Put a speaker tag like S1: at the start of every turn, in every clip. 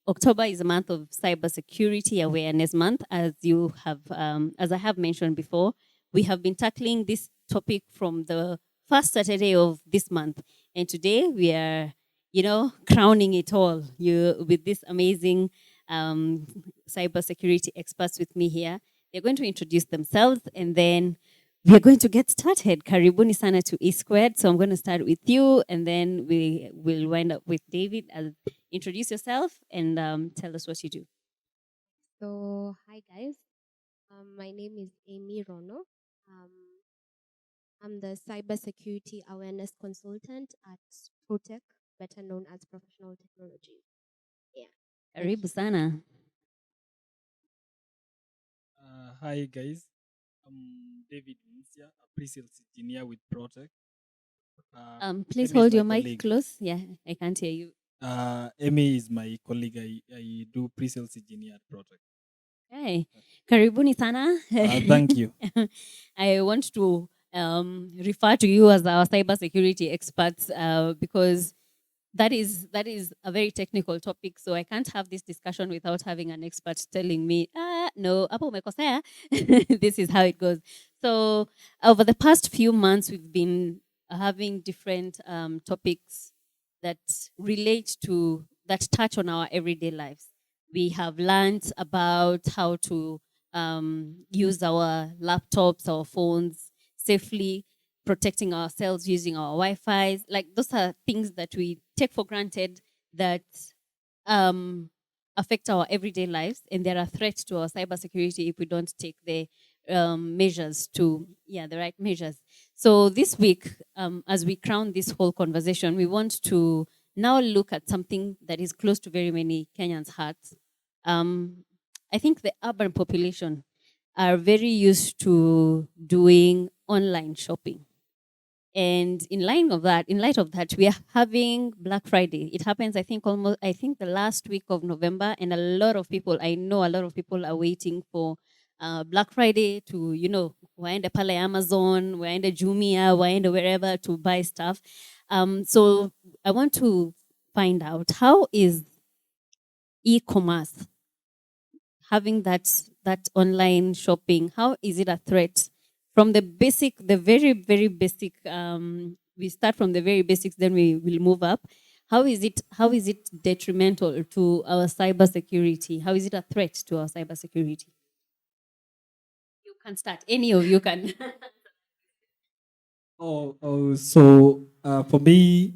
S1: October is a month of cybersecurity awareness month, as I have mentioned before. We have been tackling this topic from the first Saturday of this month, and today we are, crowning it all. You with this amazing um, cybersecurity experts with me here. They're going to introduce themselves, and then we are going to get started. Karibuni sana to E Squared. So I'm going to start with you, and then we will wind up with David. Introduce yourself and tell us what you do.
S2: So, hi guys. My name is Amy RONOH. I'm the cybersecurity awareness consultant at Protech, better known as Professional Technology. Yeah.
S1: Karibu sana.
S3: Hi guys, I'm David MUSYA, a pre-sales engineer with Protect.
S1: Please
S3: Emmy is
S1: hold
S3: my
S1: your mic
S3: colleague.
S1: close. Yeah, I can't hear you.
S3: Emmy is my colleague. I do pre-sales engineer at Protect.
S1: Hey, karibuni sana.
S3: Thank you.
S1: I want to refer to you as our cybersecurity experts because that is a very technical topic. So I can't have this discussion without having an expert telling me, no, hapo umekosea. This is how it goes. So over the past few months, we've been having different topics that relate to that touch on our everyday lives. We have learned about how to use our laptops, our phones safely, protecting ourselves using our Wi-Fi. Like those are things that we take for granted that um, affect our everyday lives, and there are threats to our cybersecurity if we don't take the measures to the right measures. So this week, as we crown this whole conversation, we want to now look at something that is close to very many Kenyans' hearts. I think the urban population are very used to doing online shopping. And in light of that, we are having Black Friday. It happens, I think the last week of November, and I know a lot of people are waiting for Black Friday to, waende pale Amazon, waende Jumia, waende wherever to buy stuff. So I want to find out, how is e-commerce, having that online shopping, how is it a threat from the very very basic? We start from the very basics, then we will move up. How is it detrimental to our cybersecurity? How is it a threat to our cybersecurity? You can start. Any of you can.
S3: For me,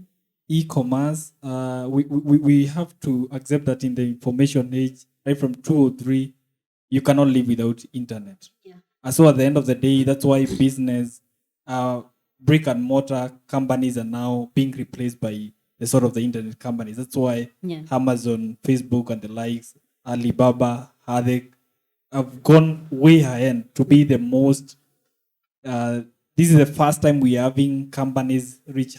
S3: e-commerce, we have to accept that in the information age, right from 2 or 3, you cannot live without internet.
S1: Yeah.
S3: So at the end of the day, that's why business, brick and mortar companies are now being replaced by the sort of the internet companies. That's why Amazon, Facebook, and the likes, Alibaba, Hadek, have gone way ahead to be the most. This is the first time we are having companies reach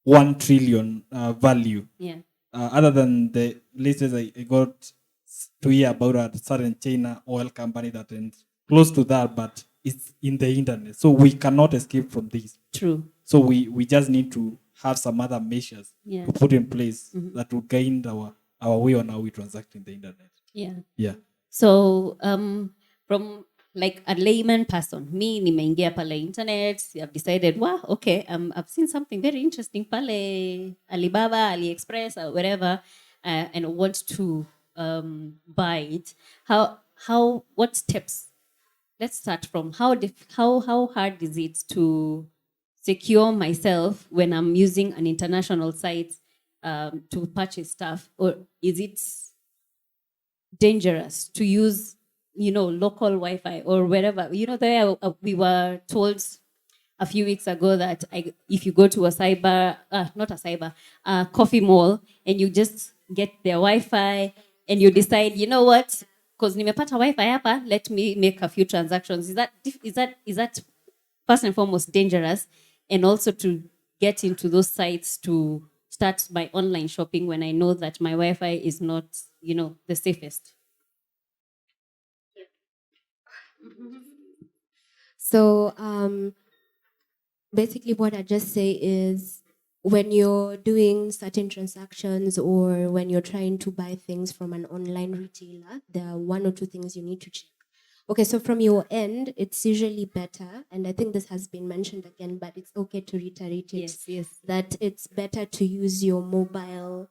S3: 1 trillion value.
S1: Yeah.
S3: Other than the latest I got to hear about a certain China oil company that ends close to that, but it's in the internet. So we cannot escape from this.
S1: True.
S3: So we just need to have some other measures to put in place that will guide our way on how we transact in the internet.
S1: Yeah.
S3: Yeah.
S1: So from like a layman person, me nimeingia pale internet, I've decided, wow, okay, I've seen something very interesting pale Alibaba, AliExpress, or wherever, and I want to buy it. What steps? Let's start from how hard is it to secure myself when I'm using an international site to purchase stuff, or is it dangerous to use, local Wi-Fi or wherever? We were told a few weeks ago that if you go to a coffee mall, and you just get their Wi-Fi, and you decide, you know what, because nimepata Wi-Fi hapa, let me make a few transactions. Is that first and foremost dangerous, and also to get into those sites to start my online shopping when I know that my Wi-Fi is not, the safest?
S2: So, basically, what I just say is when you're doing certain transactions or when you're trying to buy things from an online retailer, there are one or two things you need to check. Okay, so from your end, it's usually better, and I think this has been mentioned again, but it's okay to reiterate it, that it's better to use your mobile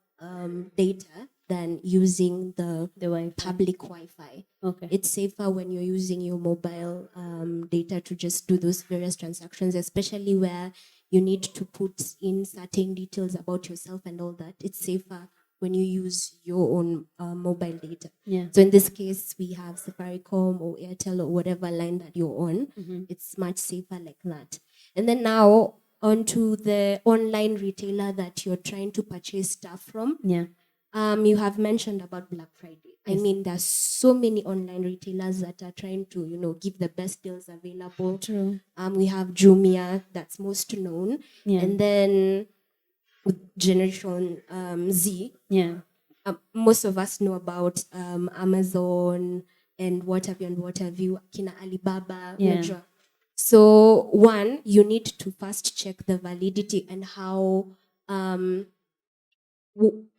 S2: data than using the
S1: Wi-Fi.
S2: public Wi-Fi.
S1: Okay.
S2: It's safer when you're using your mobile data to just do those various transactions, especially where you need to put in certain details about yourself and all that. It's safer when you use your own mobile data.
S1: Yeah.
S2: So in this case, we have Safaricom or Airtel or whatever line that you're on. It's much safer like that. And then now onto the online retailer that you're trying to purchase stuff from.
S1: Yeah.
S2: You have mentioned about Black Friday.
S1: Yes.
S2: I mean, there's so many online retailers that are trying to, give the best deals available.
S1: True.
S2: We have Jumia, that's most known.
S1: Yeah.
S2: And then Generation Z.
S1: Yeah.
S2: Most of us know about Amazon and what have you, Kina Alibaba.
S1: Yeah.
S2: So one, you need to first check the validity and how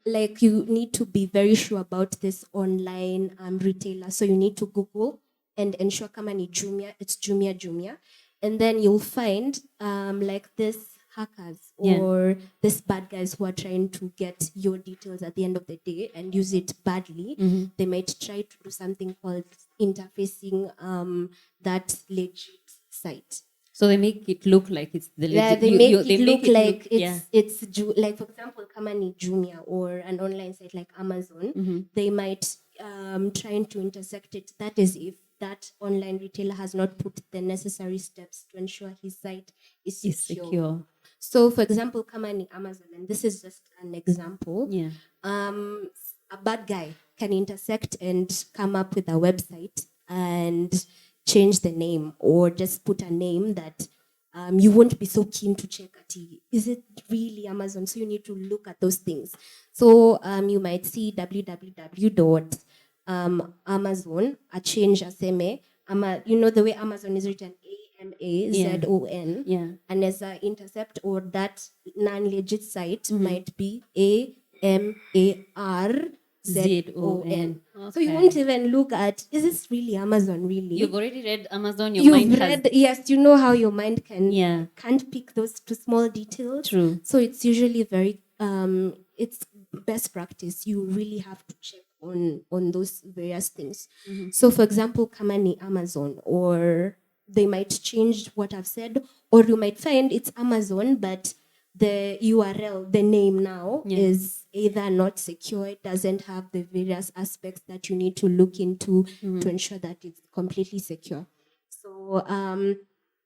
S2: like you need to be very sure about this online retailer. So you need to Google and ensure kama ni Jumia, it's Jumia. And then you'll find like this hackers or these bad guys who are trying to get your details at the end of the day and use it badly. They might try to do something called interfacing that legit site.
S1: So they make it look like it's the legit.
S2: Yeah, they make it look like it's like, for example, kama ni Jumia or an online site like Amazon, they might trying to intersect it. That is if that online retailer has not put the necessary steps to ensure his site is secure. So, for example, kama ni Amazon, and this is just an example.
S1: Yeah.
S2: A bad guy can intersect and come up with a website and change the name or just put a name that you won't be so keen to check at. Is it really Amazon? So you need to look at those things. So you might see www.amazon, a change aseme, the way Amazon is written, AMAZON.
S1: Yeah.
S2: And as an intercept or that non-legit site might be AMARZON.
S1: ZON.
S2: So you won't even look at, is this really Amazon, really?
S1: You've already read Amazon,
S2: yes, you know how your mind can't pick those two small details.
S1: True.
S2: So it's usually very, it's best practice. You really have to check on those various things. So for example, kama ni Amazon, or they might change what I've said, or you might find it's Amazon, but the URL, the name now is either not secure, it doesn't have the various aspects that you need to look into to ensure that it's completely secure. So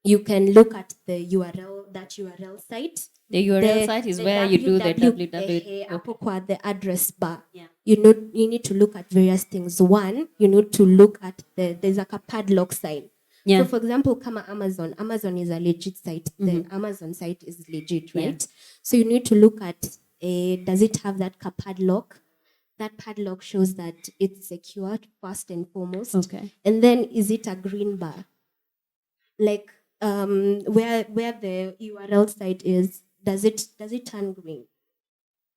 S2: you can look at the URL, that URL site.
S1: The URL site is where you do the www.
S2: The address bar. Yeah. You need to look at various things. One, you need to look at there's like a padlock sign. Yeah. So for example, kama Amazon is a legit site. The Amazon site is legit, right? Yeah. So you need to look at, does it have that padlock? That padlock shows that it's secure first and foremost.
S1: Okay.
S2: And then is it a green bar? Like where the URL site is, does it turn green?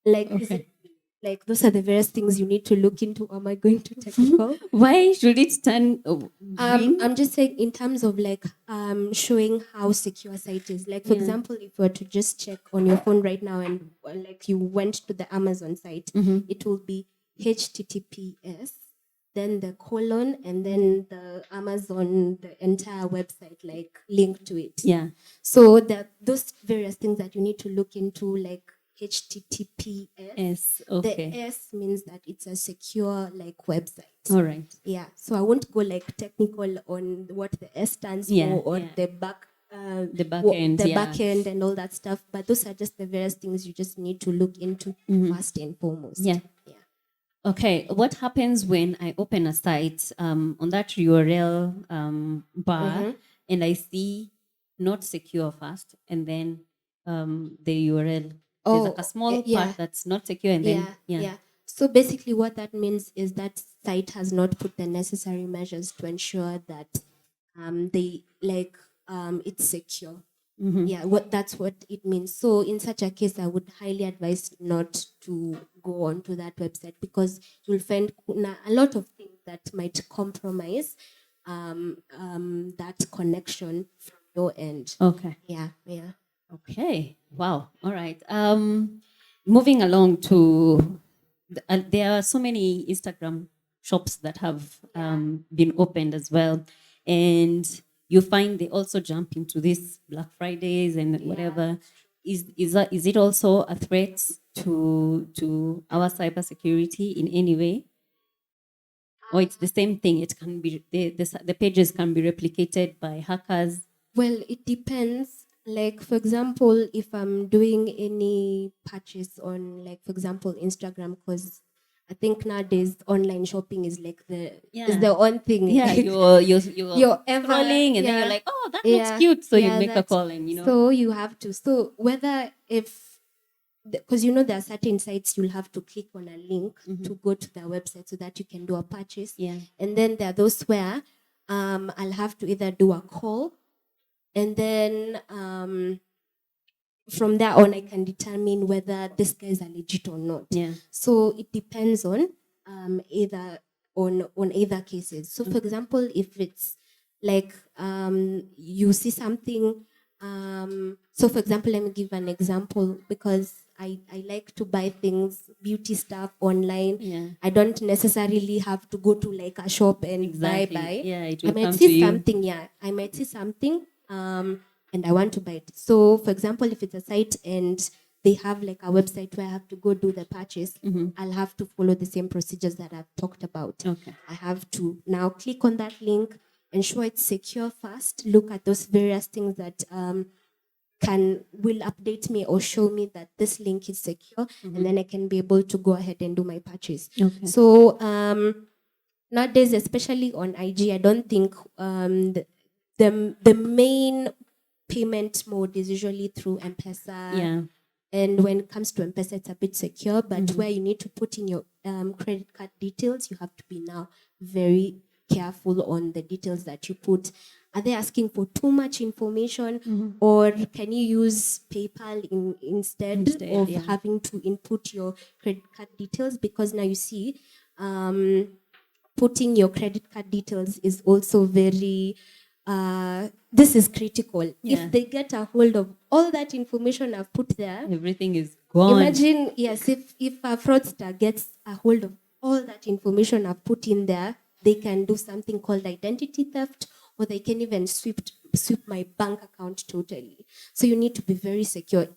S2: Like is it, like those are the various things you need to look into. Am I going too technical?
S1: Why should it turn green?
S2: I'm just saying in terms of like showing how secure a site is. Like for example, if you were to just check on your phone right now and like you went to the Amazon site, it will be HTTPS, then the colon, and then the Amazon, the entire website, like linked to it.
S1: Yeah.
S2: So those various things that you need to look into, like HTTPS.
S1: Okay.
S2: The S means that it's a secure like website.
S1: All right.
S2: Yeah. So I won't go like technical on what the S stands for or the back end and all that stuff. But those are just the various things you just need to look into first and foremost.
S1: Yeah. Okay. What happens when I open a site on that URL bar and I see not secure first, and then the URL there's like a small part that's not secure, and then
S2: So basically what that means is that site has not put the necessary measures to ensure that they it's secure. Yeah, that's what it means. So in such a case, I would highly advise not to go onto that website, because you'll find a lot of things that might compromise that connection from your end.
S1: Okay.
S2: Yeah, yeah.
S1: Okay. Wow. All right. Moving along to, there are so many Instagram shops that have been opened as well, and you find they also jump into this Black Fridays and whatever. Is it also a threat to our cybersecurity in any way? Or it's the same thing? It can be the pages can be replicated by hackers.
S2: Well, it depends. Like, for example, if I'm doing any purchase on, like, for example, Instagram, because I think nowadays online shopping is like is the one thing.
S1: Yeah, you're
S2: ever
S1: scrolling and then you're like, oh, that looks cute. So you make a call and
S2: So you have to. So whether if, because there are certain sites you'll have to click on a link to go to their website so that you can do a purchase.
S1: Yeah.
S2: And then there are those where I'll have to either do a call, and then from there on I can determine whether this guy is a legit or not.
S1: Yeah.
S2: So it depends on either cases. So for example, if it's like you see something, so for example, let me give an example, because I like to buy things, beauty stuff online.
S1: Yeah.
S2: I don't necessarily have to go to like a shop and buy.
S1: Yeah, it
S2: I
S1: will
S2: might
S1: come to
S2: see
S1: you.
S2: something. Yeah, I might see something, and I want to buy it. So, for example, if it's a site and they have like a website where I have to go do the purchase, I'll have to follow the same procedures that I've talked about.
S1: Okay.
S2: I have to now click on that link, ensure it's secure first, look at those various things that will update me or show me that this link is secure, and then I can be able to go ahead and do my purchase.
S1: Okay.
S2: So nowadays, especially on IG, I don't think the main payment mode is usually through M-Pesa.
S1: Yeah.
S2: And when it comes to M-Pesa, it's a bit secure, but where you need to put in your credit card details, you have to be now very careful on the details that you put. Are they asking for too much information, or can you use PayPal instead of having to input your credit card details? Because now you see, putting your credit card details is also very, this is critical.
S1: Yeah.
S2: If they get a hold of all that information I've put there,
S1: everything is gone.
S2: Imagine, yes, if a fraudster gets a hold of all that information I've put in there, they can do something called identity theft, or they can even sweep my bank account totally. So you need to be very secure,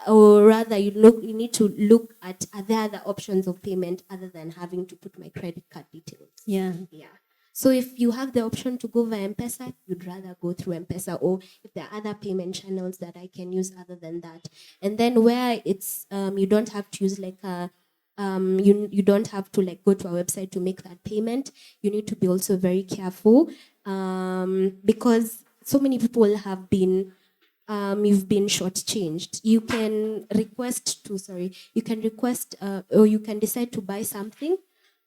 S2: or rather, you need to look at, are there other options of payment other than having to put my credit card details?
S1: Yeah.
S2: Yeah. So if you have the option to go via M-Pesa, you'd rather go through M-Pesa, or if there are other payment channels that I can use other than that. And then where it's you don't have to use like a you don't have to like go to a website to make that payment. You need to be also very careful, because so many people have been you've been shortchanged. You can request, or you can decide to buy something,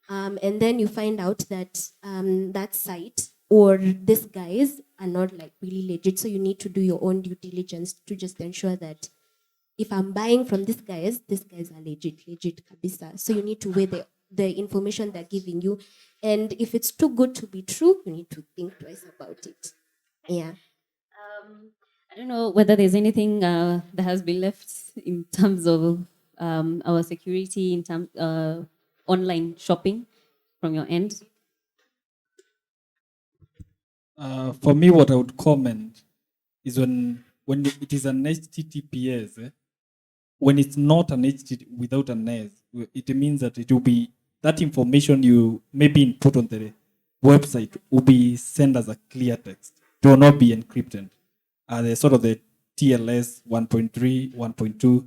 S2: and then you find out that that site or these guys are not like really legit. So you need to do your own due diligence to just ensure that if I'm buying from these guys are legit kabisa. So you need to weigh the information they're giving you, and if it's too good to be true, you need to think twice about it. Yeah.
S1: I don't know whether there's anything that has been left in terms of our security, in terms online shopping from your end.
S3: For me, what I would comment is when it is an HTTPS, when it's not an HTTP without an S, it means that it will be, that information you maybe input on the website will be sent as a clear text. It will not be encrypted. The sort of the TLS 1.3, 1.2. So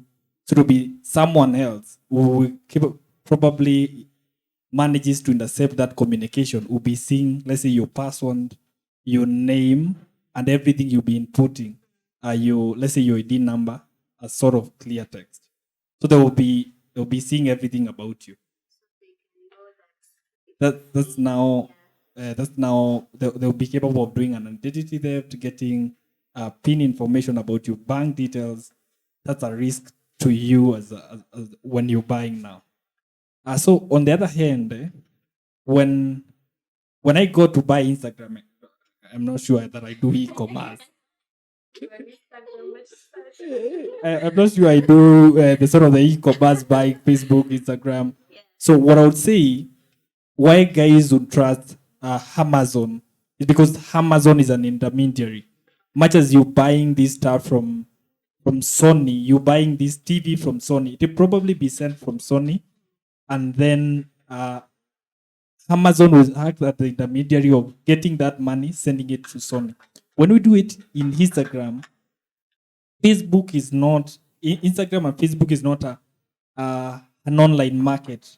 S3: it will be someone else who will probably manages to intercept that communication, will be seeing, let's say, your password, your name, and everything you'll be inputting, let's say your ID number, as sort of clear text. So they'll be seeing everything about you. That's now they'll be capable of doing an identity theft, getting pin information about your bank details, that's a risk to you as when you're buying now. So on the other hand, when I go to buy Instagram, I'm not sure that I do e-commerce. I'm not sure I do the sort of the e-commerce buying, Facebook, Instagram. So what I would say, why guys would trust Amazon is because Amazon is an intermediary. Much as you buying this stuff from Sony, you buying this TV from Sony, it will probably be sent from Sony, and then Amazon will act as the intermediary of getting that money, sending it to Sony. When we do it in Instagram, Facebook is not, Instagram and Facebook is not an online market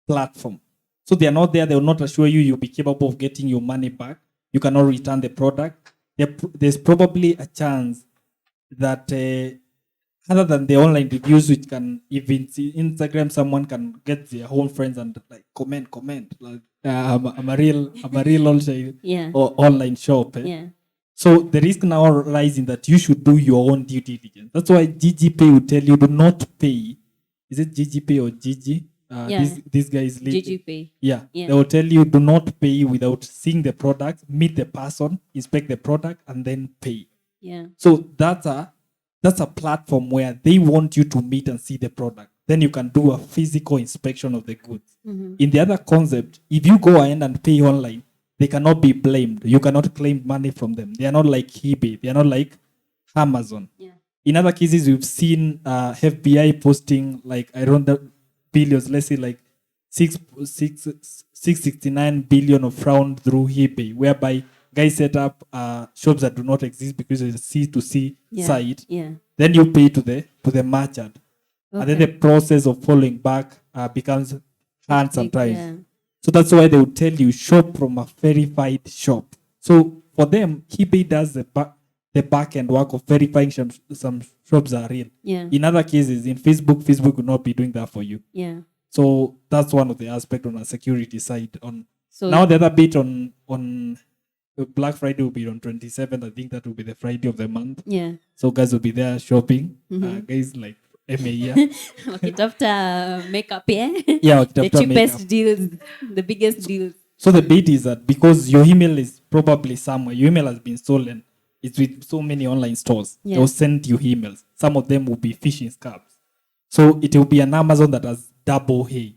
S3: platform. So they are not there. They will not assure you you'll be capable of getting your money back. You cannot return the product. There's probably a chance that other than the online reviews, which can, if it's Instagram, someone can get their own friends and like comment, like I'm a real online or online shop.
S1: Yeah.
S3: So the risk now lies in that you should do your own due diligence. That's why GGPay will tell you do not pay. Is it GGPay or GG? This guy is
S1: GGPay.
S3: Yeah. They will tell you do not pay without seeing the product, meet the person, inspect the product, and then pay.
S1: Yeah.
S3: So that's a platform where they want you to meet and see the product. Then you can do a physical inspection of the goods.
S1: Mm-hmm.
S3: In the other concept, if you go ahead and pay online, they cannot be blamed. You cannot claim money from them. They are not like eBay. They are not like Amazon.
S1: Yeah.
S3: In other cases, we've seen FBI posting like, I don't know, billions, let's say like 669 billion of fraud through eBay, whereby guys set up shops that do not exist because it's a C2C site.
S1: Yeah.
S3: Then you pay to the merchant. Okay. And then the process of following back becomes hard sometimes. Yeah. So that's why they would tell you shop from a verified shop. So for them, eBay does the back end work of verifying some shops are real.
S1: Yeah.
S3: In other cases, in Facebook will not be doing that for you.
S1: Yeah.
S3: So that's one of the aspects on a security side. Now the other bit on Black Friday will be on 27th. I think that will be the Friday of the month.
S1: Yeah.
S3: So guys will be there shopping.
S1: Mm-hmm.
S3: Guys like EMMY.
S1: Wakitafuta makeup, yeah?
S3: Yeah,
S1: the cheapest deals, the biggest deals.
S3: So the bait is that because your email is probably somewhere, your email has been stolen. It's with so many online stores. Yeah. They'll send you emails. Some of them will be phishing scams. So it will be an Amazon that has double A.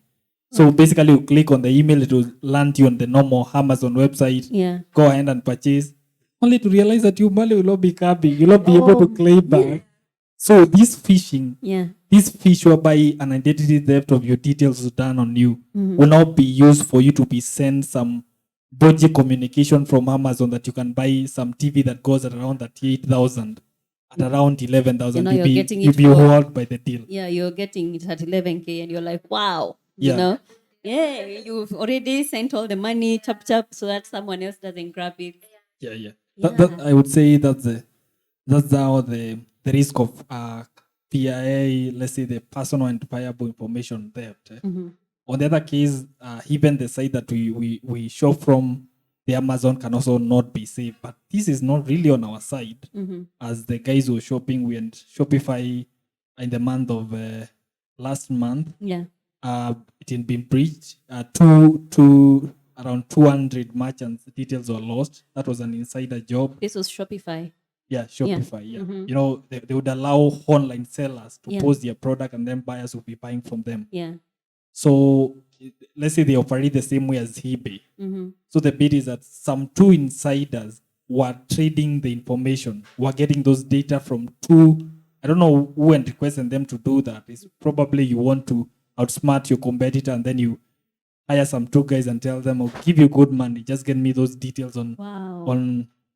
S3: So basically you click on the email, it will land you on the normal Amazon website.
S1: Yeah.
S3: Go ahead and purchase. Only to realize that your money will not be coming. You'll not be able to claim back. Yeah. So this phishing, this fish whereby an identity theft of your details is done on you, will now be used for you to be sent some dodgy communication from Amazon that you can buy some TV that goes at around 38,000 at around 11,000. You'll be hold by the deal.
S1: Yeah, you're getting it at 11K and you're like, wow. You know? Yeah, you've already sent all the money, chop, so that someone else doesn't grab it.
S3: Yeah. That, I would say that's how the risk of PIA, let's say the personal identifiable information theft. On the other case, even the site that we shop from, the Amazon can also not be safe. But this is not really on our side. As the guys who were shopping, we went Shopify in the month of last month.
S1: Yeah.
S3: It had been breached. Around 200 merchants' details were lost. That was an insider job.
S1: This was Shopify.
S3: Yeah, Shopify. Yeah. You know, they would allow online sellers to post their product and then buyers would be buying from them.
S1: Yeah.
S3: So let's say they operate the same way as eBay. So the bit is that some two insiders were trading the information, were getting those data from two. I don't know who and requesting them to do that. It's probably you want to outsmart your competitor and then you hire some two guys and tell them, I'll give you good money. Just get me those details on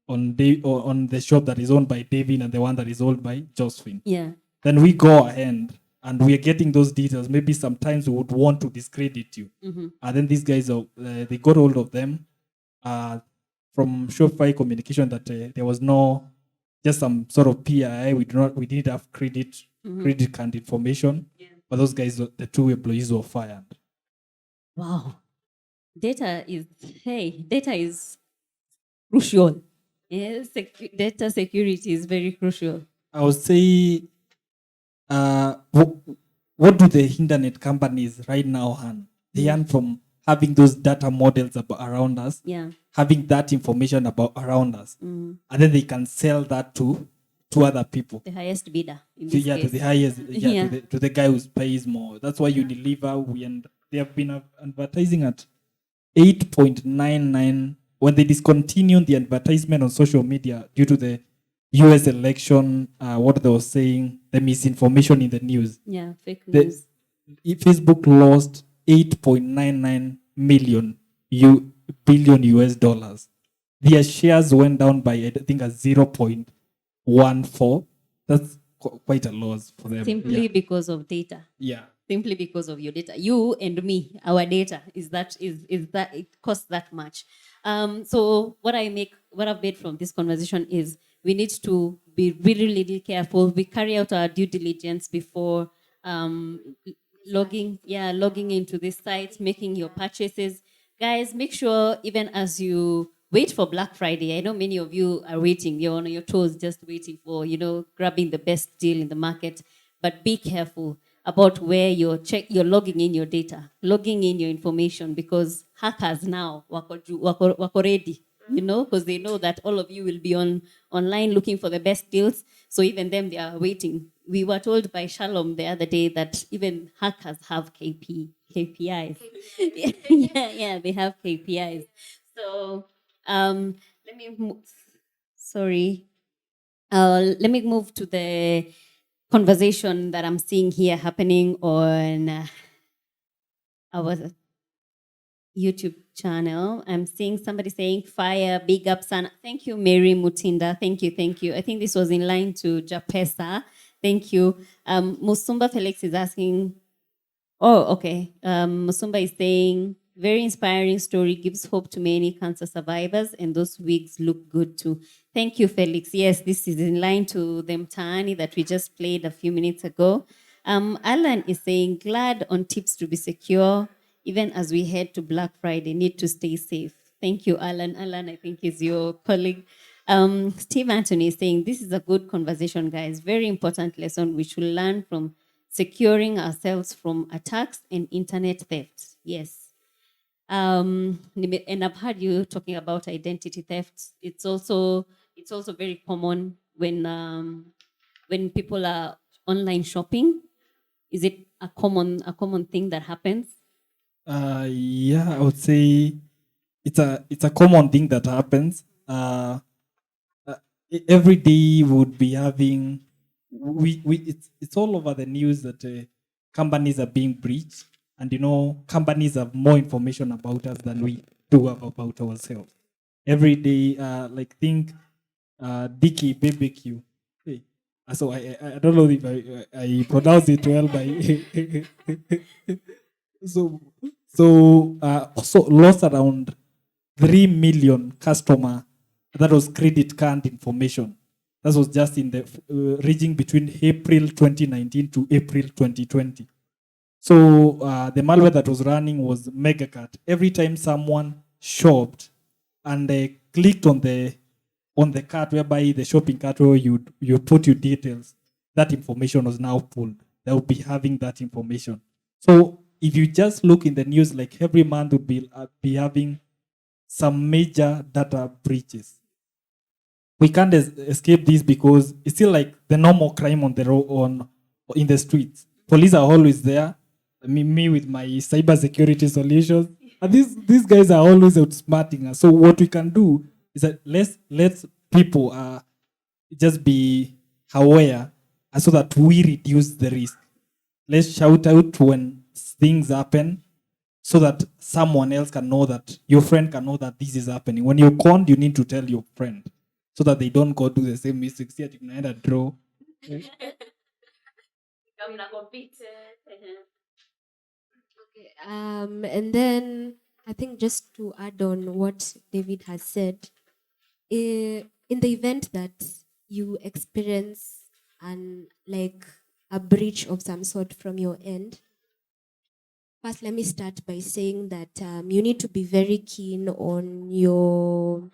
S3: the shop that is owned by David and the one that is owned by Josephine.
S1: Yeah.
S3: Then we go ahead and we are getting those details. Maybe sometimes we would want to discredit you. And then these guys, they got hold of them from Shopify communication that there was no, just some sort of PII. We didn't have credit card information. Yeah. But those guys, the two employees were fired.
S1: Wow. Data is crucial Yes, data security is very crucial.
S3: I would say, what do the internet companies right now earn? They earn from having those data models around us,
S1: Yeah.
S3: having that information about around us, and then they can sell that to other people.
S1: The highest bidder in
S3: To,
S1: this
S3: yeah,
S1: case.
S3: to the highest, yeah,
S1: Yeah.
S3: to the guy who pays more. That's why Unilever, and they have been advertising at 8.99 when they discontinued the advertisement on social media due to the US election, what they were saying, the misinformation in the news.
S1: Yeah, fake
S3: The,
S1: news.
S3: Facebook lost 8.99 billion US dollars. Their shares went down by, I think, a 0.14. That's quite a loss for them.
S1: Simply because of data.
S3: Yeah.
S1: Simply because of your data. You and me, our data is that it costs that much. So what I've made from this conversation is we need to be really, really careful. We carry out our due diligence before logging into this site, making your purchases. Guys, make sure even as you wait for Black Friday, I know many of you are waiting, you're on your toes just waiting for, grabbing the best deal in the market. But be careful about where you're logging in your data, logging in your information, because hackers now wako ready, because they know that all of you will be online looking for the best deals. So even them, they are waiting. We were told by Shalom the other day that even hackers have KPIs. Yeah, they have KPIs. So let me sorry. Let me move to the conversation that I'm seeing here happening on our YouTube channel. I'm seeing somebody saying fire, big up, Sana. Thank you, Mary Mutinda. Thank you. I think this was in line to Japesa. Thank you. Musumba Felix is asking, oh, okay. Musumba is saying, very inspiring story, gives hope to many cancer survivors, and those wigs look good too. Thank you, Felix. Yes, this is in line to the Mtaani that we just played a few minutes ago. Alan is saying, glad on tips to be secure, even as we head to Black Friday, need to stay safe. Thank you, Alan. Alan, I think, is your colleague. Steve Anthony is saying, this is a good conversation, guys. Very important lesson we should learn from securing ourselves from attacks and internet theft. Yes. And I've heard you talking about identity theft. It's also very common when people are online shopping. Is it a common thing that happens?
S3: Yeah, I would say it's a common thing that happens. Every day we would be having it's all over the news that companies are being breached, and companies have more information about us than we do have about ourselves. Every day, like think Dicky BBQ. Hey, so I don't know if I pronounce it well by so lost around 3 million customer. That was credit card information. That was just in the region between April 2019 to April 2020. So the malware that was running was MegaCart. Every time someone shopped and they clicked on the cart, whereby the shopping cart where you put your details, that information was now pulled. They will be having that information. So if you just look in the news, like every month would be having some major data breaches. We can't escape this because it's still like the normal crime on the road, in the streets. Police are always there. Me with my cyber security solutions, and these guys are always outsmarting us. So what we can do is that let's people just be aware, so that we reduce the risk. Let's shout out when things happen, so that someone else can know, that your friend can know that this is happening. When you're conned, you need to tell your friend, so that they don't go do the same mistakes. Yet you can either draw.
S2: Okay. And then I think just to add on what David has said, in the event that you experience a breach of some sort from your end, first let me start by saying that you need to be very keen on your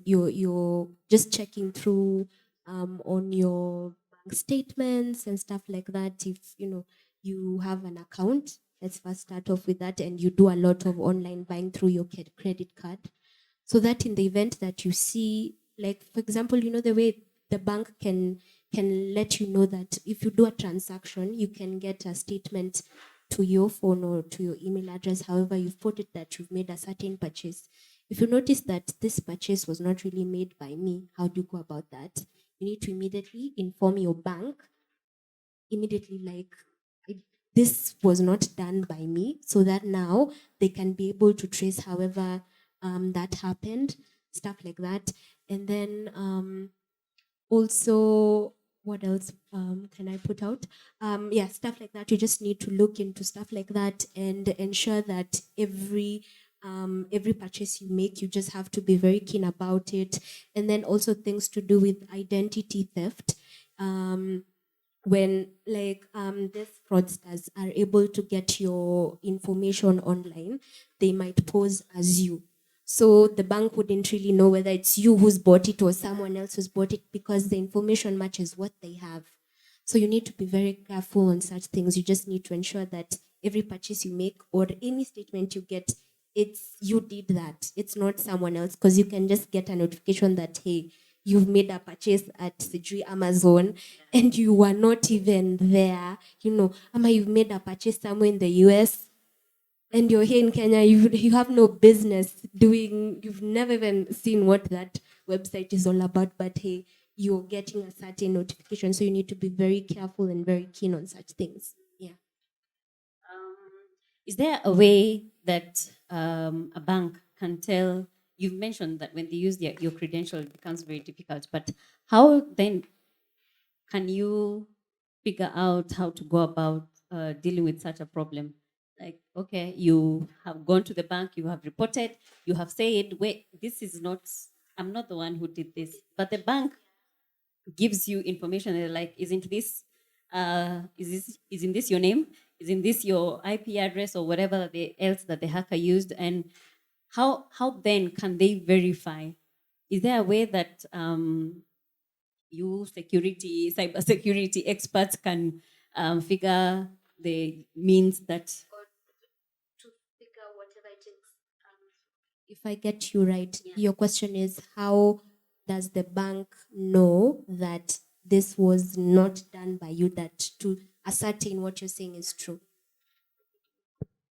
S2: you're just checking through on your bank statements and stuff like that. If you have an account, let's first start off with that, and you do a lot of online buying through your credit card, so that in the event that you see, like for example, the way the bank can let you know that if you do a transaction, you can get a statement to your phone or to your email address, however you've put it, that you've made a certain purchase. If you notice that this purchase was not really made by me, how do you go about that? You need to immediately inform your bank, immediately, like, this was not done by me, so that now they can be able to trace however that happened, stuff like that. And then also, what else can I put out? Yeah, stuff like that. You just need to look into stuff like that and ensure that every purchase you make, you just have to be very keen about it. And then also things to do with identity theft. When these fraudsters are able to get your information online, they might pose as you. So the bank wouldn't really know whether it's you who's bought it or someone else who's bought it, because the information matches what they have. So you need to be very careful on such things. You just need to ensure that every purchase you make or any statement you get, it's you did that. It's not someone else, because you can just get a notification that, hey, you've made a purchase at Amazon and you were not even there, Ama, you've made a purchase somewhere in the US and you're here in Kenya, you have no business doing, you've never even seen what that website is all about, but hey, you're getting a certain notification. So you need to be very careful and very keen on such things. Yeah.
S1: Is there a way that a bank can tell? You've mentioned that when they use your credential, it becomes very difficult. But how then can you figure out how to go about dealing with such a problem? Like, okay, you have gone to the bank, you have reported, you have said, wait, this is not, I'm not the one who did this. But the bank gives you information. They're like, isn't this, isn't this your name? Isn't this your IP address or whatever else that the hacker used? And how then can they verify? Is there a way that you cyber security experts can figure the means that
S2: to figure whatever it is? If I get you right, your question is, how does the bank know that this was not done by you, that to ascertain what you're saying is true?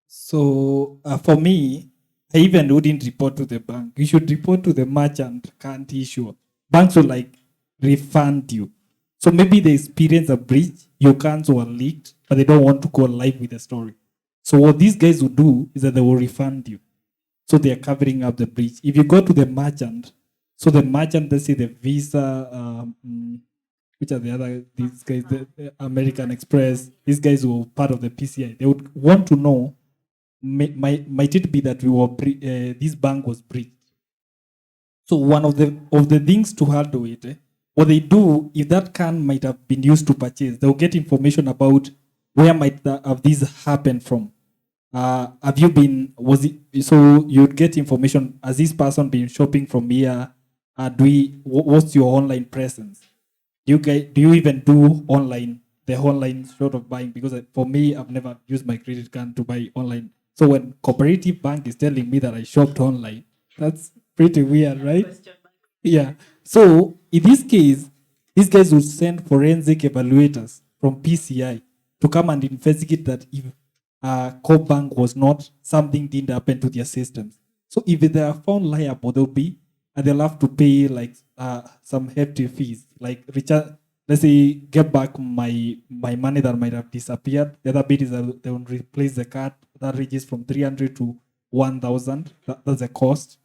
S3: So for me, I even wouldn't report to the bank. You should report to the merchant, can't issue. Banks will refund you. So maybe they experience a breach, your accounts were leaked, but they don't want to go live with the story. So what these guys will do is that they will refund you. So they are covering up the breach. If you go to the merchant, so the merchant, let's say the Visa, which are the other, these guys, the American Express, these guys who are part of the PCI, they would want to know, might it be that this bank was breached? So one of the things to handle it, what they do, if that can might have been used to purchase, they'll get information about where might have this happened from. Have you been, so you'd get information, has this person been shopping from here? What's your online presence? Do you even do the online sort of buying? Because for me, I've never used my credit card to buy online. So when Cooperative Bank is telling me that I shopped online, that's pretty weird, right? Yeah. So in this case, these guys will send forensic evaluators from PCI to come and investigate that if Coop Bank was not, something didn't happen to their systems. So if they are found liable, they'll have to pay some hefty fees, like Richard. Let's say get back my money that might have disappeared. The other bit is that they will replace the card that ranges from 300 to 1,000. That's the cost.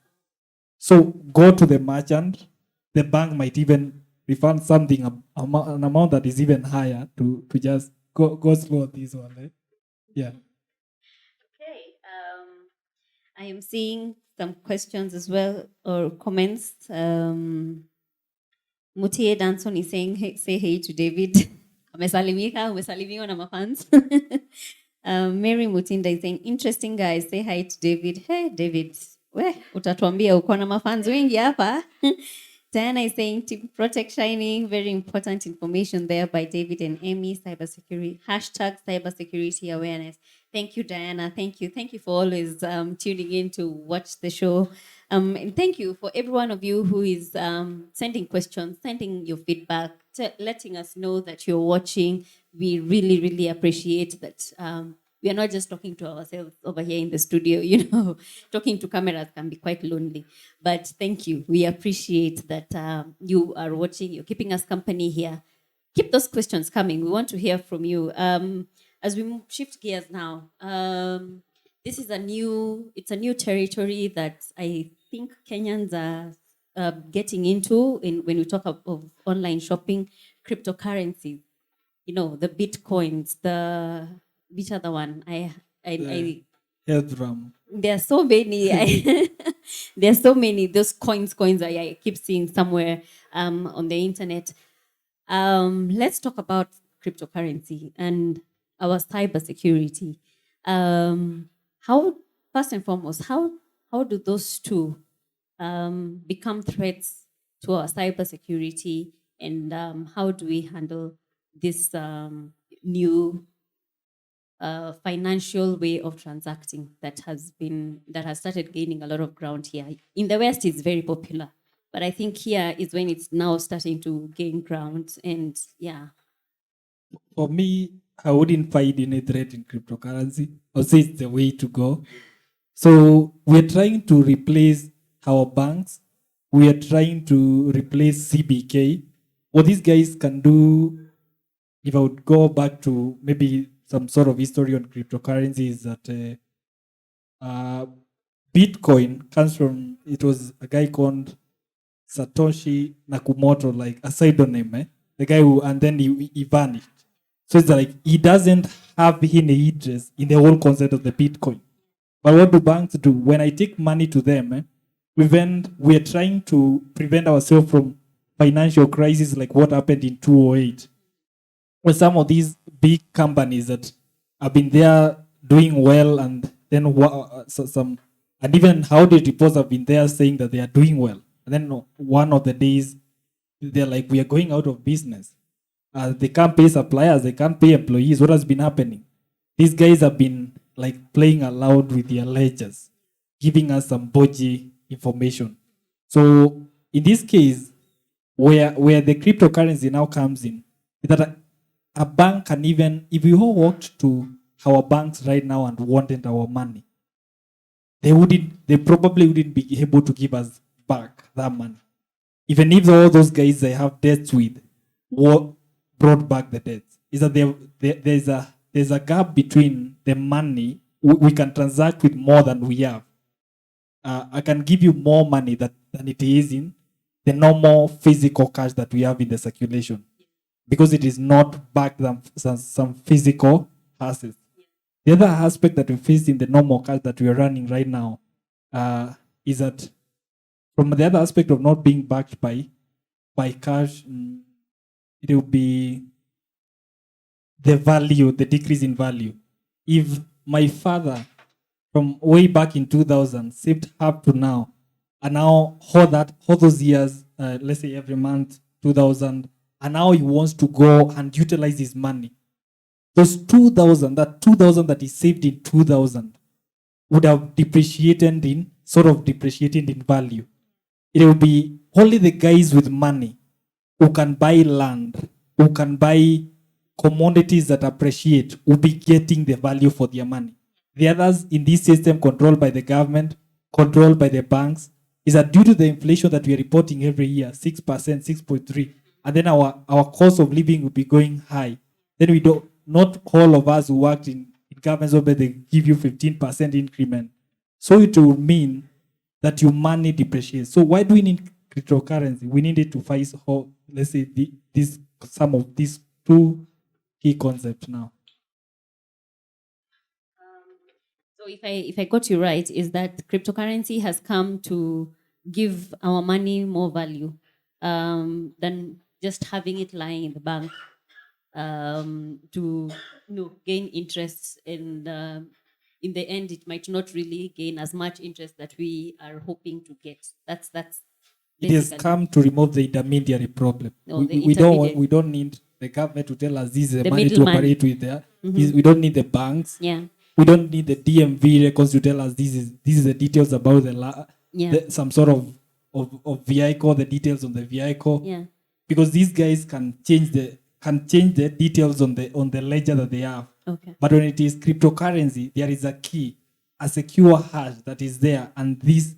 S3: So go to the merchant. The bank might even refund something, an amount that is even higher to just go slow this one. Eh? Yeah.
S1: Okay. I am seeing some questions as well or comments. Mutie Danson is saying, hey, say hey to David. Umesalimiwa na mafans. Mary Mutinda is saying, interesting guys, say hi to David. Hey, David, Utatuambia uko na mafans wengi hapa. Diana is saying, Team Protect Shining, very important information there by David and Amy, cybersecurity, #cybersecurity awareness. Thank you, Diana. Thank you. Thank you for always tuning in to watch the show. And thank you for every one of you who is sending questions, sending your feedback, letting us know that you're watching. We really, really appreciate that. We are not just talking to ourselves over here in the studio, talking to cameras can be quite lonely. But thank you. We appreciate that you are watching, you're keeping us company here. Keep those questions coming. We want to hear from you. As we shift gears now, this is a new territory that I think Kenyans are getting into when we talk of online shopping, cryptocurrencies, the Bitcoins, which other one? There are so many. There are so many. Those coins I keep seeing somewhere on the internet. Let's talk about cryptocurrency and our cybersecurity. How, first and foremost, how do those two become threats to our cybersecurity, and how do we handle this new financial way of transacting that has started gaining a lot of ground here in the West? It's very popular, but I think here is when it's now starting to gain ground. And yeah,
S3: for me, I wouldn't find any threat in cryptocurrency. I'll say it's the way to go. So we're trying to replace our banks. We are trying to replace CBK. What these guys can do, if I would go back to maybe some sort of history on cryptocurrency, is that Bitcoin comes from, it was a guy called Satoshi Nakamoto, like a pseudonym, the guy who, and then he vanished. So it's like he doesn't have any interest in the whole concept of the Bitcoin. But what do banks do? When I take money to them, we are trying to prevent ourselves from financial crisis like what happened in 2008. When some of these big companies that have been there doing well, and then and even how the reports have been there saying that they are doing well. And then one of the days, they're like, we are going out of business. They can't pay suppliers, they can't pay employees. What has been happening? These guys have been like playing aloud with their ledgers, giving us some bodgy information. So in this case, where the cryptocurrency now comes in, is that a bank can, even if we all walked to our banks right now and wanted our money, they probably wouldn't be able to give us back that money. Even if all those guys they have debts with, what brought back the debts is that there's a gap between the money we can transact with more than we have. I can give you more money than it is in the normal physical cash that we have in the circulation, because it is not backed than some physical assets. The other aspect that we face in the normal cash that we are running right now is that from the other aspect of not being backed by cash, it will be the value, the decrease in value. If my father from way back in 2000 saved up to now, and now all those years, let's say every month 2000, and now he wants to go and utilize his money, those 2000 that he saved in 2000 would have depreciated in value. It will be only the guys with money who can buy land, who can buy commodities that appreciate, will be getting the value for their money. The others in this system, controlled by the government, controlled by the banks, is that due to the inflation that we are reporting every year, 6%, 6.3%, and then our cost of living will be going high. Then not all of us who worked in governments where they give you 15% increment. So it will mean that your money depreciates. So why do we need cryptocurrency? We need it to fight, let's say, some of these two key concepts now.
S1: So if I got you right, is that cryptocurrency has come to give our money more value than just having it lying in the bank, to gain interest and in the end, it might not really gain as much interest that we are hoping to get. That's
S3: it has
S1: basically
S3: come to remove the intermediary problem.
S1: No,
S3: we,
S1: the
S3: we don't
S1: intermediary.
S3: we don't need the government to tell us this is the
S1: The
S3: money to
S1: middleman.
S3: operate with there. We don't need the banks.
S1: Yeah.
S3: We don't need the DMV records to tell us this is the details about some sort of vehicle, the details on the vehicle.
S1: Yeah.
S3: Because these guys can change the details on the ledger that they have.
S1: Okay.
S3: But when it is cryptocurrency, there is a key, a secure hash that is there, and these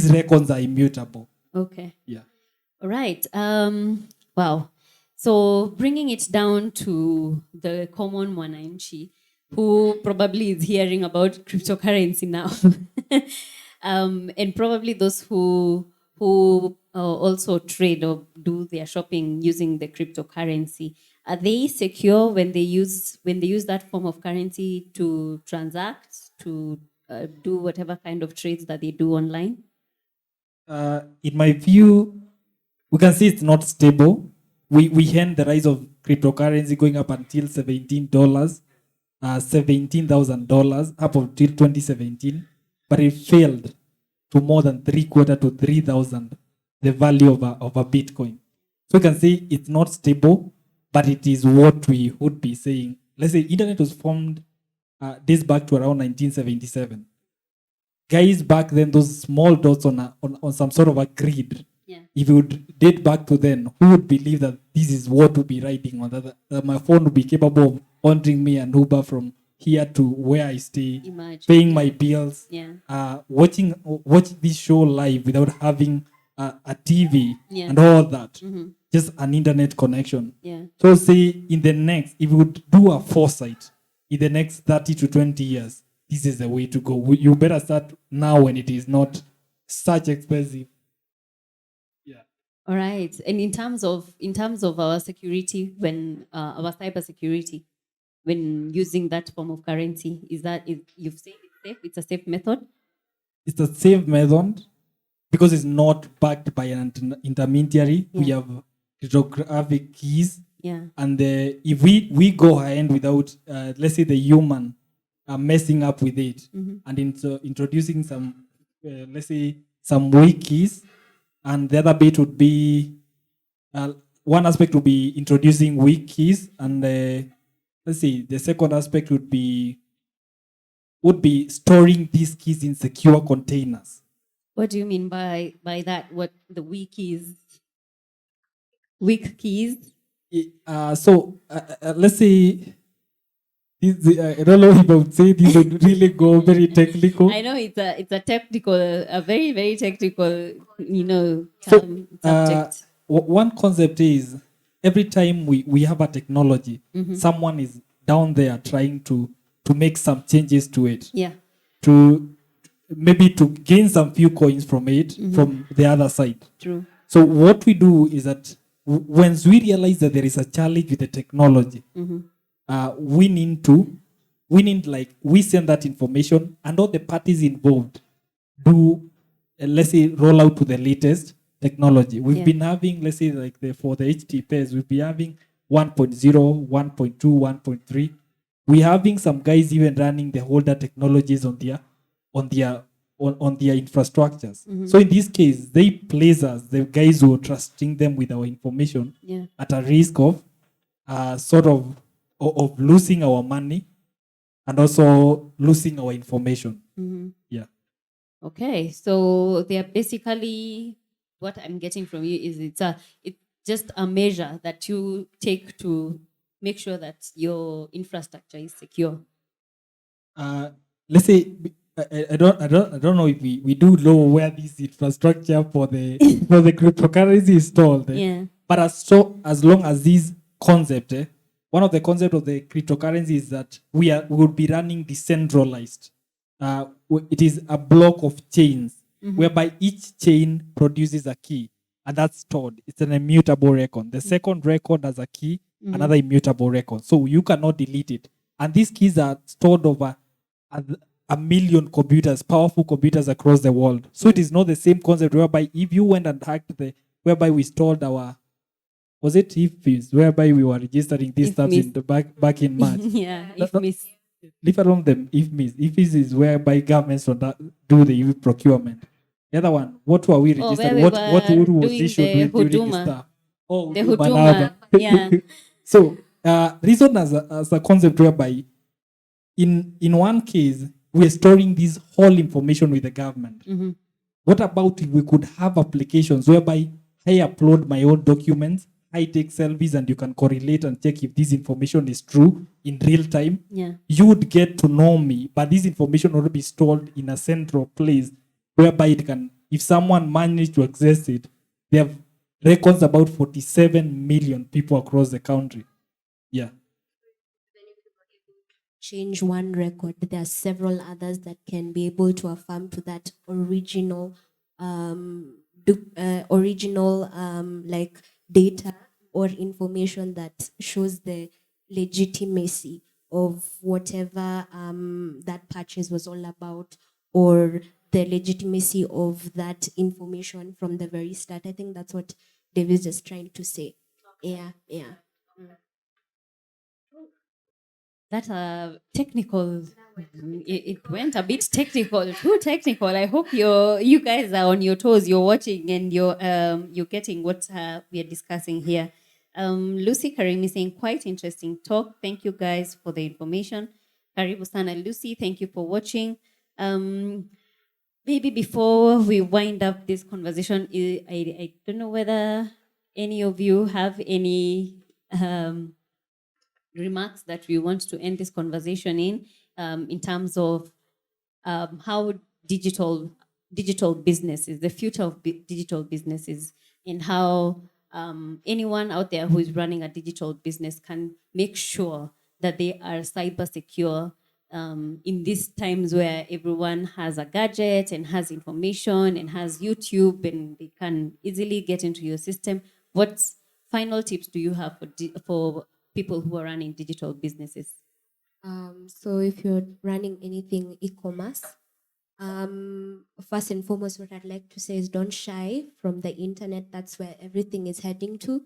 S3: records are immutable.
S1: Okay.
S3: Yeah.
S1: All right. Wow. So bringing it down to the common mwananchi, who probably is hearing about cryptocurrency now, and probably those who also trade or do their shopping using the cryptocurrency. Are they secure when they use that form of currency to transact, to do whatever kind of trades that they do online?
S3: In my view, we can see it's not stable. We had the rise of cryptocurrency going up until $17, $17,000 up until 2017, but it failed to more than 3/4 to 3,000, the value of a Bitcoin. So you can see it's not stable, but it is what we would be saying. Let's say internet was formed dates back to around 1977. Guys back then, those small dots on some sort of a grid.
S1: Yeah.
S3: If you would date back to then, who would believe that this is what would be riding on that my phone would be capable of ordering me an Uber from here to where I stay,
S1: Imagine.
S3: paying my bills,
S1: Yeah.
S3: watch this show live without having a TV
S1: Yeah.
S3: and all that.
S1: Mm-hmm.
S3: Just an internet connection.
S1: Yeah.
S3: So say if you would do a foresight in the next 30 to 20 years, this is the way to go. You better start now when it is not such expensive. Yeah.
S1: All right. And in terms of our security, when our cyber security, when using that form of currency, you've said it's safe? It's a safe method?
S3: It's a safe method because it's not backed by an intermediary.
S1: Yeah.
S3: We have cryptographic keys.
S1: Yeah.
S3: And if we go ahead without, let's say, the human messing up with it,
S1: Mm-hmm.
S3: and introducing some, let's say, some weak keys, and the other bit would be, one aspect would be introducing weak keys, and let's see, the second aspect would be storing these keys in secure containers.
S1: What do you mean by that? What the weak keys? Weak keys?
S3: Let's say, I don't know if I would say this would really go very technical.
S1: I know it's a technical, a very, very technical, subject.
S3: One concept is every time we have a technology,
S1: Mm-hmm.
S3: someone is down there trying to make some changes to it.
S1: Yeah.
S3: To maybe to gain some few coins from it,
S1: Mm-hmm.
S3: from the other side.
S1: True.
S3: So what we do is that once we realize that there is a challenge with the technology,
S1: Mm-hmm.
S3: we send that information, and all the parties involved do, let's say, roll out to the latest technology. We've
S1: Yeah.
S3: been having, let's say, for the HTTPS, we'll be having 1.0, 1.2, 1.3. We're having some guys even running the older technologies on their infrastructures.
S1: Mm-hmm.
S3: So in this case, they place us, the guys who are trusting them with our information,
S1: Yeah.
S3: at a risk of sort of losing our money and also losing our information.
S1: Mm-hmm.
S3: Yeah.
S1: Okay, so they are basically, what I'm getting from you is it's just a measure that you take to make sure that your infrastructure is secure.
S3: Let's say, I don't know if we do know where this infrastructure for the cryptocurrency is stored.
S1: Yeah.
S3: But as long as this concept, one of the concepts of the cryptocurrency is that we would be running decentralized. It is a block of chains,
S1: Mm-hmm.
S3: whereby each chain produces a key, and that's stored. It's an immutable record. The second record has a key,
S1: Mm-hmm.
S3: another immutable record. So you cannot delete it. And these keys are stored over a million computers, powerful computers across the world. So it is not the same concept whereby if you went and hacked whereby we stored our, was it IFMIS, whereby we were registering these stuff in the back in March.
S1: Yeah,
S3: No,
S1: if miss.
S3: leave alone them EMMYs. EMMYs is whereby governments do the youth procurement. The other one, what were we
S1: Oh,
S3: registered?
S1: where we
S3: What
S1: were
S3: would was
S1: doing
S3: issued
S1: the
S3: during the
S1: huduma.
S3: staff? Oh,
S1: The
S3: huduma
S1: huduma, yeah.
S3: So reason as a concept whereby in one case we're storing this whole information with the government.
S1: Mm-hmm.
S3: What about if we could have applications whereby I upload my own documents, I take selfies, and you can correlate and check if this information is true in real time?
S1: Yeah.
S3: You would get to know me, but this information will be stored in a central place whereby it can, if someone managed to access it, they have records about 47 million people across the country. Yeah.
S2: Change one record, there are several others that can be able to affirm to that original like data or information that shows the legitimacy of whatever that purchase was all about, or the legitimacy of that information from the very start. I think that's what David is just trying to say. Yeah.
S1: That technical, it went a bit technical, too technical. I hope you guys are on your toes, you're watching, and you're getting what we are discussing here. Lucy Karim is saying, quite interesting talk. Thank you guys for the information. Karibu sana Lucy, thank you for watching. Maybe before we wind up this conversation, I don't know whether any of you have any remarks that we want to end this conversation in terms of how digital businesses, the future of digital businesses, and how anyone out there who is running a digital business can make sure that they are cyber secure in these times where everyone has a gadget and has information and has YouTube and they can easily get into your system. What final tips do you have for people who are running digital businesses?
S2: So if you're running anything e-commerce, first and foremost, what I'd like to say is don't shy from the internet. That's where everything is heading to.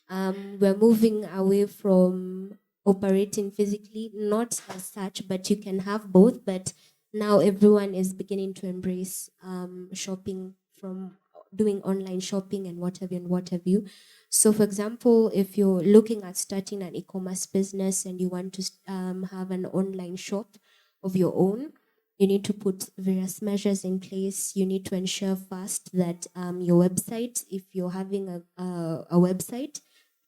S2: We're moving away from operating physically, not as such, but you can have both. But now everyone is beginning to embrace shopping, from doing online shopping and what have you. So, for example, if you're looking at starting an e-commerce business and you want to have an online shop of your own, you need to put various measures in place. You need to ensure first that your website, if you're having a website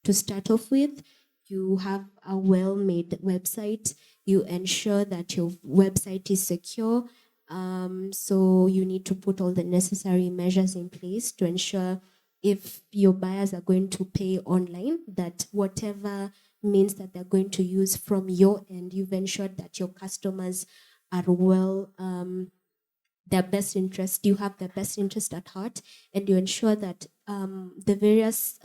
S2: to start off with, you have a well-made website. You ensure that your website is secure. So you need to put all the necessary measures in place to ensure, if your buyers are going to pay online, that whatever means that they're going to use from your end, you've ensured that your customers are well, their best interest, you have their best interest at heart, and you ensure that the various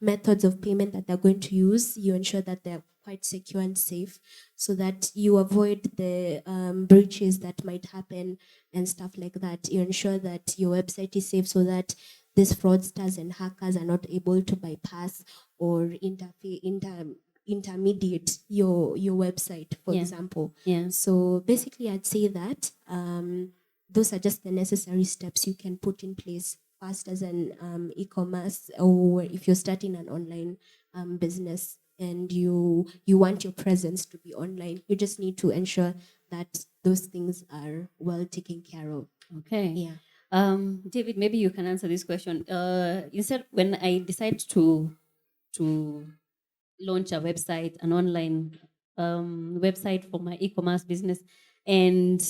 S2: methods of payment that they're going to use, you ensure that they're quite secure and safe, so that you avoid the breaches that might happen and stuff like that. You ensure that your website is safe so that these fraudsters and hackers are not able to bypass or intermediate your website, for example.
S1: Yeah.
S2: So basically, I'd say that those are just the necessary steps you can put in place first as an e-commerce, or if you're starting an online business and you want your presence to be online, you just need to ensure that those things are well taken care of.
S1: Okay.
S2: Yeah.
S1: David, maybe you can answer this question. Instead, when I decide to launch a website, an online website for my e-commerce business, and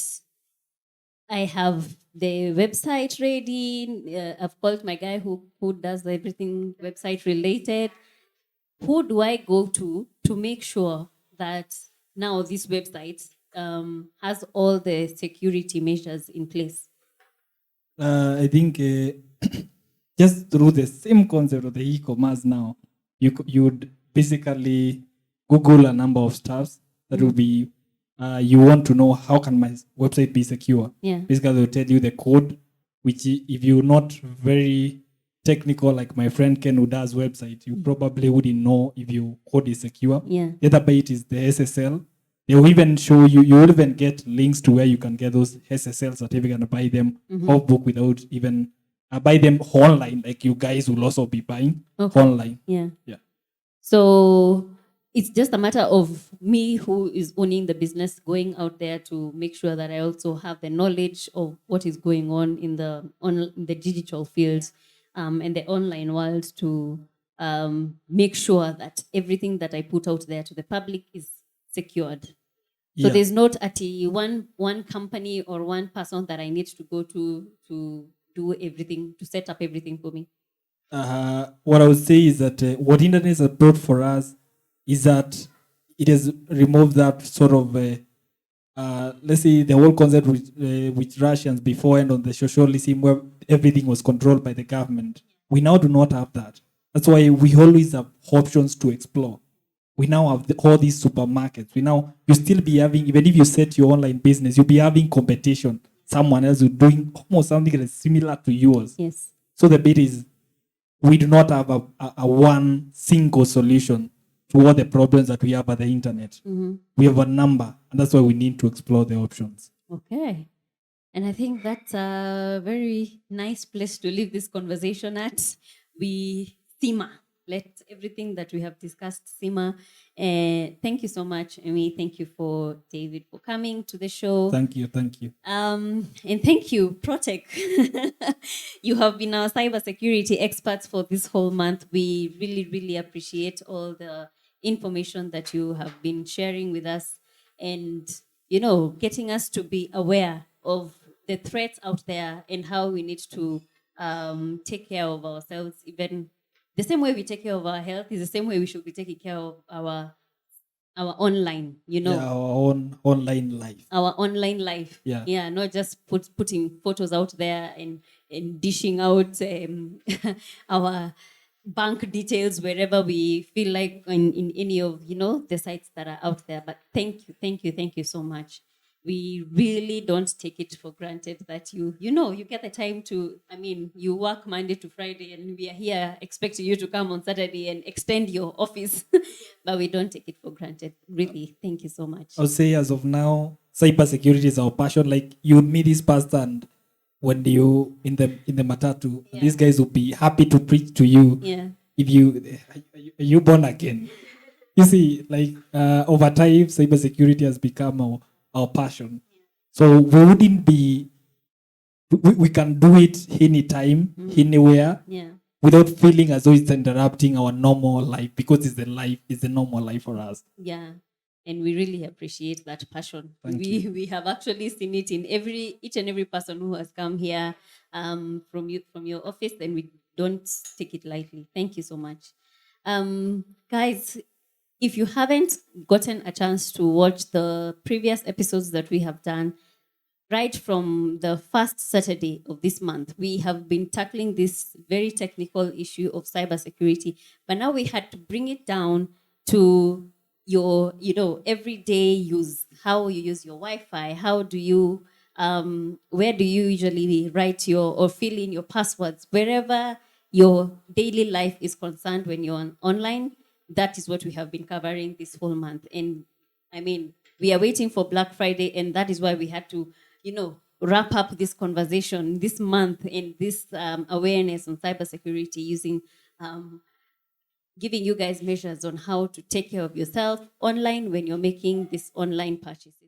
S1: I have the website ready, I've called my guy who does everything website related. Who do I go to make sure that now this website has all the security measures in place?
S3: I think just through the same concept of the e-commerce now, you would basically Google a number of stuffs that will be, you want to know how can my website be secure.
S1: Yeah.
S3: Basically, they'll tell you the code, which if you're not very technical like my friend Ken who does website, you probably wouldn't know if your code is secure.
S1: Yeah.
S3: The other bit is the SSL. They will even show you. You will even get links to where you can get those SSL certificates and buy them off book without even buy them online. Like you guys will also be buying online.
S1: Yeah.
S3: Yeah.
S1: So it's just a matter of me, who is owning the business, going out there to make sure that I also have the knowledge of what is going on in the digital fields and the online world to make sure that everything that I put out there to the public is secured. So there's not one company or one person that I need to go to do everything, to set up everything for me.
S3: What I would say is that what internet has brought for us is that it has removed that sort of, let's say, the whole concept with Russians before and on the socialism where everything was controlled by the government. We now do not have that. That's why we always have options to explore. We now have all these supermarkets. You still be having, even if you set your online business, you'll be having competition. Someone else is doing almost something that's similar to yours.
S1: Yes.
S3: So the bit is, we do not have a one single solution to all the problems that we have at the internet. We have a number, and that's why we need to explore the options.
S1: Okay. And I think that's a very nice place to leave this conversation at. We simmer. Let everything that we have discussed simmer. Thank you so much, Emmy. Thank you for David for coming to the show.
S3: Thank you.
S1: And thank you, Protec. You have been our cybersecurity experts for this whole month. We really, really appreciate all the information that you have been sharing with us and, getting us to be aware of the threats out there and how we need to take care of ourselves. Even the same way we take care of our health is the same way we should be taking care of our online,
S3: our own online life.
S1: Our online life.
S3: Yeah.
S1: Not just putting photos out there and dishing out our bank details wherever we feel like in any of the sites that are out there. But thank you so much. We really don't take it for granted that you get the time to, you work Monday to Friday and we are here expecting you to come on Saturday and extend your office, but we don't take it for granted. Really, thank you so much.
S3: I'll say as of now, cybersecurity is our passion. Like you would meet this person when you in the matatu, these guys will be happy to preach to you.
S1: Yeah.
S3: If you born again. You see, like over time, cybersecurity has become our passion. So we wouldn't be, we can do it anytime, anywhere, without feeling as though it's interrupting our normal life, because it's the normal life for us.
S1: Yeah. And we really appreciate that passion. We have actually seen it in each and every person who has come here from your office, and we don't take it lightly. Thank you so much. Guys, if you haven't gotten a chance to watch the previous episodes that we have done, right from the first Saturday of this month, we have been tackling this very technical issue of cybersecurity. But now we had to bring it down to your, everyday use, how you use your Wi-Fi, how do you, where do you usually write or fill in your passwords, wherever your daily life is concerned when you're online. That is what we have been covering this whole month. And we are waiting for Black Friday, and that is why we had to, wrap up this conversation this month in this awareness on cybersecurity using, giving you guys measures on how to take care of yourself online when you're making these online purchases.